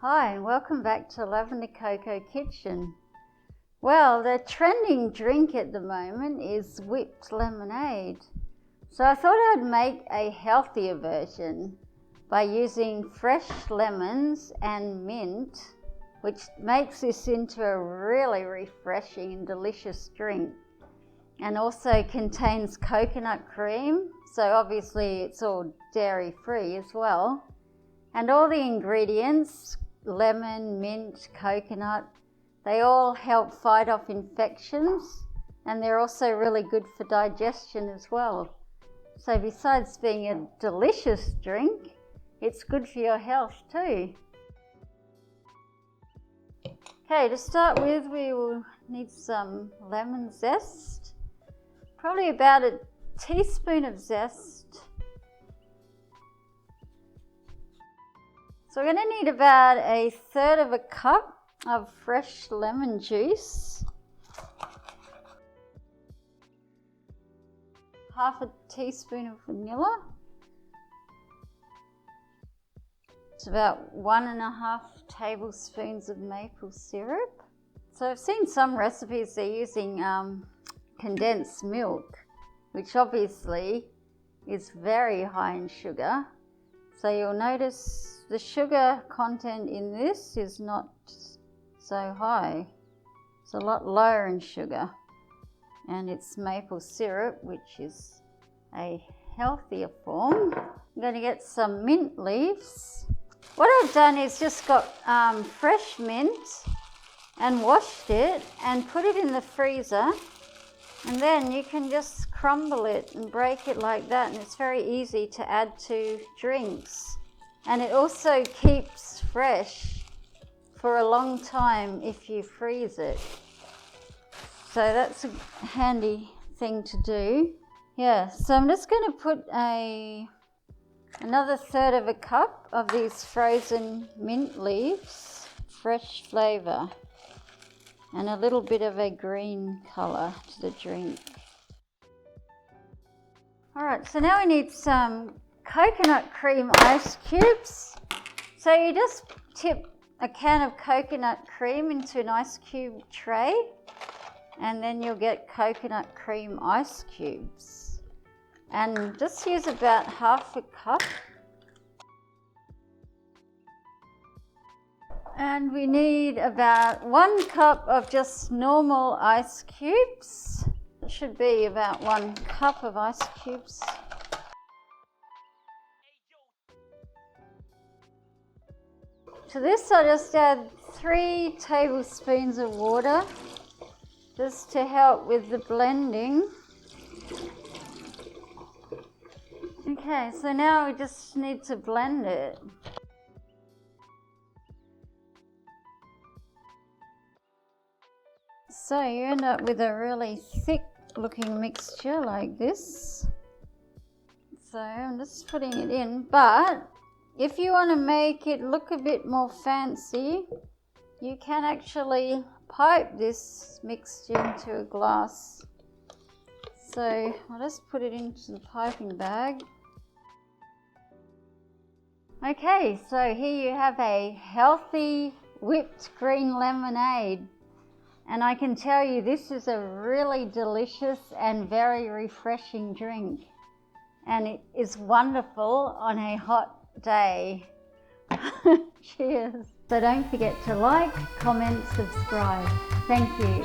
Hi and welcome back to Lavender Coco Kitchen. Well, the trending drink at the moment is whipped lemonade. So I thought I'd make a healthier version by using fresh lemons and mint, which makes this into a really refreshing and delicious drink. And also contains coconut cream, so obviously it's all dairy free as well. And all the ingredients, lemon, mint, coconut, they all help fight off infections, and they're also really good for digestion as well. So besides being a delicious drink, it's good for your health too. Okay, to start with, we will need some lemon zest, probably about a teaspoon of zest. So we're going to need about 1/3 of a cup of fresh lemon juice, 1/2 teaspoon of vanilla. It's about 1.5 tablespoons of maple syrup. So I've seen some recipes they're using condensed milk, which obviously is very high in sugar. So you'll notice the sugar content in this is not so high. It's a lot lower in sugar. And it's maple syrup, which is a healthier form. I'm going to get some mint leaves. What I've done is just got fresh mint and washed it and put it in the freezer. And then you can just crumble it and break it like that, and it's very easy to add to drinks. And it also keeps fresh for a long time if you freeze it. So that's a handy thing to do. Yeah, so I'm just going to put another 1/3 of a cup of these frozen mint leaves, fresh flavour, and a little bit of a green colour to the drink. Alright, so now we need some coconut cream ice cubes. So you just tip a can of coconut cream into an ice cube tray, and then you'll get coconut cream ice cubes. And just use about 1/2 a cup. And we need about 1 cup of just normal ice cubes. It should be about 1 cup of ice cubes. To this I just add 3 tablespoons of water just to help with the blending. Okay, so now we just need to blend it. So you end up with a really thick looking mixture like this. So I'm just putting it in, but if you want to make it look a bit more fancy, you can actually pipe this mixture into a glass. So I'll just put it into the piping bag. Okay, so here you have a healthy whipped green lemonade. And I can tell you this is a really delicious and very refreshing drink. And it is wonderful on a hot day. Cheers. So don't forget to like, comment, subscribe. Thank you.